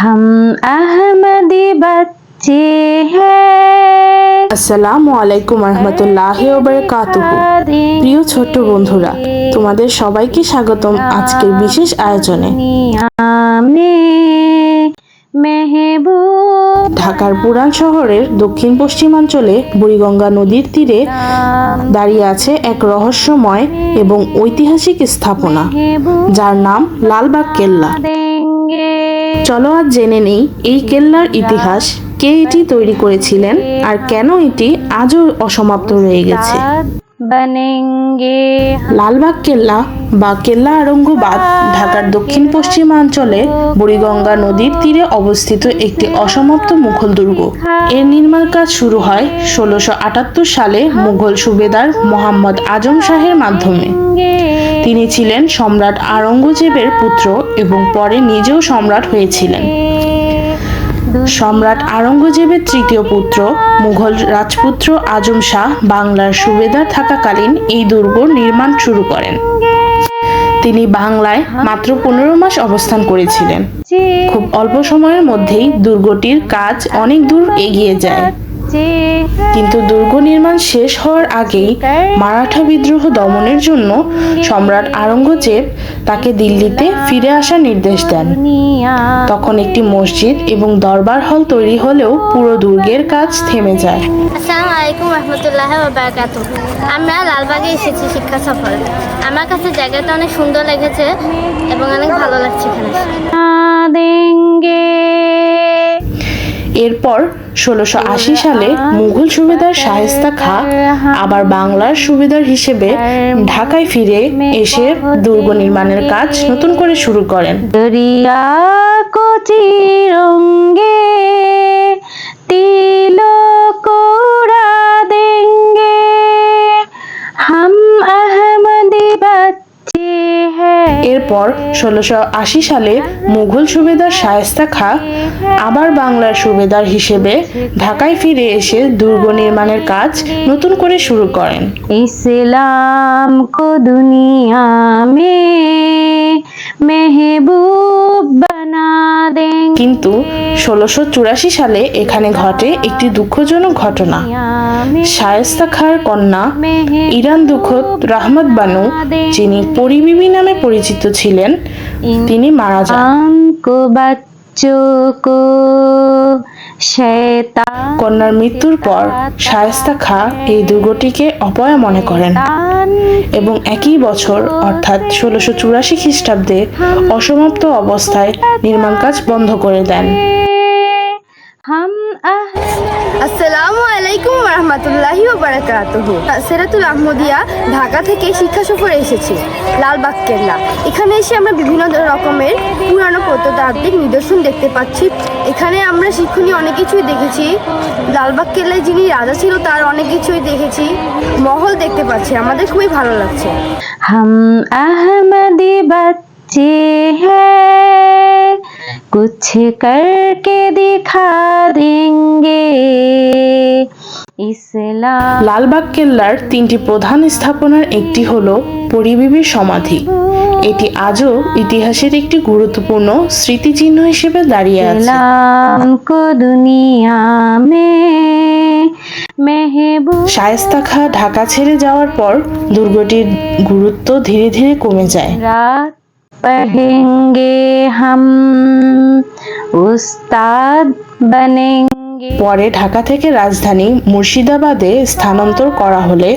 हम अहमदी बच्चे हैं। আসসালামু আলাইকুম রহমতুল্লাহি ওয়া বারাকাতুহু। প্রিয় ছোট্ট বন্ধুরা, তোমাদের সবাইকে স্বাগতম আজকের বিশেষ আয়োজনে। ঢাকার পুরান শহরের দক্ষিণ পশ্চিমাঞ্চলে বুড়িগঙ্গা নদীর তীরে দাঁড়িয়ে আছে এক রহস্যময় এবং ঐতিহাসিক স্থাপনা, যার নাম লালবাগ কেল্লা। চলো আজ জেনে নেই এই কেল্লার ইতিহাস, কে এটি তৈরি করেছিলেন আর কেন এটি আজও অসমাপ্ত রয়ে গেছে। লালবাগ কেল্লা বা কেল্লা আরঙ্গবাদ ঢাকার দক্ষিণ পশ্চিমাঞ্চলে বুড়িগঙ্গা নদীর তীরে অবস্থিত একটি অসমাপ্ত মুঘল দুর্গ। এর নির্মাণ কাজ শুরু হয় 1678 সালে মুঘল সুবেদার মোহাম্মদ আজম শাহের মাধ্যমে। তিনি ছিলেন সম্রাট আওরঙ্গজেবের পুত্র এবং পরে নিজেও সম্রাট হয়েছিলেন। সম্রাট আওরঙ্গজেবের তৃতীয় পুত্র মুঘল রাজপুত্র আজম শাহ বাংলার সুবেদার থাকাকালীন এই দুর্গ নির্মাণ শুরু করেন। তিনি বাংলায় মাত্র 15 মাস অবস্থান করেছিলেন। খুব অল্প সময়ের মধ্যেই দুর্গটির কাজ অনেক দূর এগিয়ে যায়, কিন্তু দুর্গ নির্মাণ শেষ হওয়ার আগেই মারাঠা বিদ্রোহ দমনের জন্য সম্রাট আওরঙ্গজেব তাকে দিল্লিতে ফিরে আসার নির্দেশ দেন। তখন একটি মসজিদ এবং দরবার হল তৈরি হলেও পুরো দুর্গের কাজ থেমে যায়। আসসালামু আলাইকুম রহমতুল্লাহি ওয়া বারাকাতুহু। আমরা লালবাগে এসেছি শিক্ষা সফরে। আমার কাছে জায়গাটা অনেক সুন্দর লেগেছে এবং অনেক ভালো লাগছে এখানে। এরপর 1680 সালে মুঘল সুবেদার শায়েস্তা খাঁ আবার বাংলার সুবেদার হিসেবে ঢাকায় ফিরে এসে দুর্গ নির্মাণের কাজ নতুন করে শুরু করেন। दरिया को चीरोंगे, तीलों को उड़ा देंगे, हम अहमदी बच्चे हैं। এরপর 1680 সালে মুঘল সুবেদার শায়েস্তা খাঁ আবার বাংলার সুবেদার হিসেবে ঢাকায় ফিরে এসে দুর্গ নির্মাণের কাজ নতুন করে শুরু করেন। इस्लाम को दुनिया में महबूब बना देंगे। কিন্তু 1684 সালে এখানে ঘটে একটি দুঃখজনক ঘটনা। শায়েস্তা খাঁর কন্যা ইরান দুখত রহমত বানু, যিনি পরিবিবি নামে পরিচিত ছিলেন, তিনি মারা যান। को बच्चों को शैतान কন্যার মৃত্যুর পর শায়েস্তা খাঁ এই দুর্গটিকে অপয়া মনে করেন এবং একই বছর অর্থাৎ 1684 খ্রিস্টাব্দে অসমাপ্ত অবস্থায় নির্মাণ কাজ বন্ধ করে দেন। हम আসসালামু আলাইকুম রহমতুল্লাহি ওয়া বারাকাতুহু। সেরাতুল আহমদিয়া ঢাকা থেকে শিক্ষা সফরে এসেছি লালবাগ কেল্লা। এখানে এসে আমরা বিভিন্ন রকমের পুরানো প্রত্নতাত্ত্বিক নিদর্শন দেখতে পাচ্ছি। এখানে আমরা শিক্ষণীয় অনেক কিছুই দেখেছি। লালবাগ কেল্লায় যিনি রাজা ছিল তার অনেক কিছুই দেখেছি। মহল দেখতে পাচ্ছি, আমাদের খুবই ভালো লাগছে। हम अहमदी बच्चे हैं, कुछ करके दिखा देंगे। इस्लाम লালবাগ কেল্লার 3টি প্রধান স্থাপনার একটি হলো পরিবিবির সমাধি। এটি আজও ইতিহাসের একটি গুরুত্বপূর্ণ স্মৃতিচিহ্ন হিসেবে দাঁড়িয়ে আছে। इस्लाम को दुनिया में महबूब শায়েস্তা খাঁ ঢাকা ছেড়ে যাওয়ার পর দুর্গটির গুরুত্ব ধীরে ধীরে কমে যায়। रात पढ़ेंगे हम उस्ताद बनेंगे। পরে ঢাকা থেকে রাজধানী মুর্শিদাবাদে স্থানান্তর করা হলে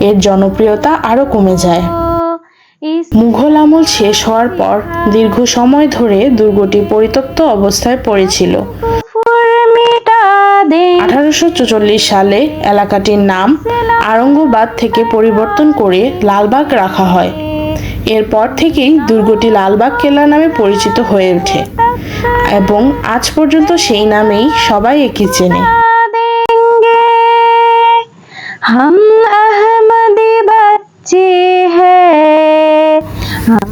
এর জনপ্রিয়তা আরো কমে যায়। इस মুঘল আমল শেষ হওয়ার পর দীর্ঘ সময় ধরে দুর্গটি পরিত্যক্ত অবস্থায় পড়েছিল। फुर मिटा दें 1844 সালে এলাকাটির নাম আরঙ্গবাদ থেকে পরিবর্তন করে লালবাগ রাখা হয়। এরপর থেকেই দুর্গটি লালবাগ কেল্লা নামে পরিচিত হয়ে ওঠে এবং আজ পর্যন্ত সেই নামেই সবাই একে চেনে। देंगे, हम अहमदी बच्चे हैं।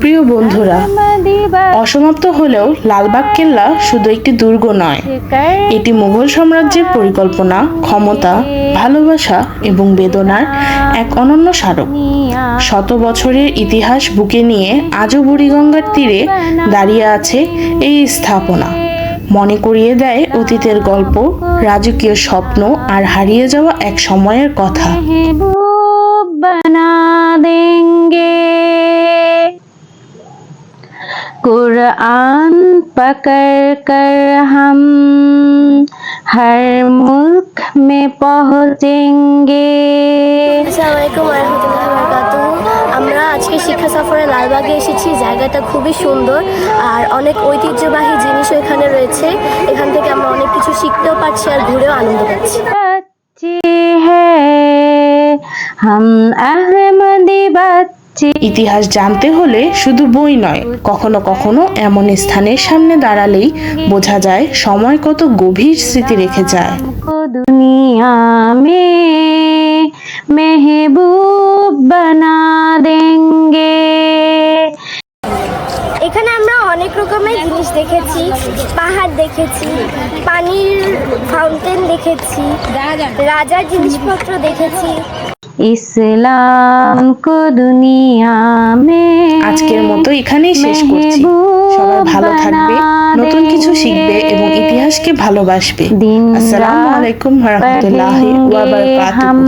প্রিয় বন্ধুরা, अहमदी অসমাপ্ত হলেও লালবাগ কেল্লা শুধু একটি দুর্গ নয়, बच्चे এটি মুঘল সাম্রাজ্যের পরিকল্পনা, ক্ষমতা, ভালোবাসা এবং বেদনার এক অনন্য স্মারক। শত বছরের ইতিহাস বুকে নিয়ে আজও বুড়িগঙ্গার তীরে দাঁড়িয়ে আছে এই স্থাপনা, মনে করিয়ে দেয় অতীতের গল্প, রাজকীয় স্বপ্ন আর হারিয়ে যাওয়া এক সময়ের কথা। महबूब बना देंगे, कुरान पकड़ कर हम हर मुल्क में पहुँचेंगे। আসসালামু আলাইকুম ওয়া রাহমাতুল্লাহি ওয়া বারাকাতুহু। আমরা আজকে শিক্ষা সফরে লালবাগে এসেছি। জায়গাটা খুবই সুন্দর আর অনেক ঐতিহ্যবাহী জিনিসও এখানে রয়েছে। এখান থেকে আমরা অনেক কিছু শিখতেও পারছি আর ঘুরেও আনন্দ পাচ্ছি। बच्चे हैं हम अहमदी बच्चे। ইতিহাস জানতে হলে শুধু বই নয়, কখনো কখনো এমন স্থানের সামনে দাঁড়ালেই বোঝা যায় সময় কত গভীর স্মৃতি রেখে যায়। को दुनिया में महबूब बना देंगे। এখানে আমরা অনেক রকমের জিনিস দেখেছি, পাহাড় দেখেছি, পানির ফাউন্টেন দেখেছি, রাজার জিনিসপত্র দেখেছি। इस्लाम को दुनिया में আজকের মতো এখানেই শেষ করছি। সবাই ভালো থাকবে, নতুন কিছু শিখবে এবং ইতিহাসকে ভালোবাসবে। दिन আসসালামু रात আলাইকুম ওয়া রাহমাতুল্লাহি ওয়া पढ़ेंगे বারাকাতুহু। हम।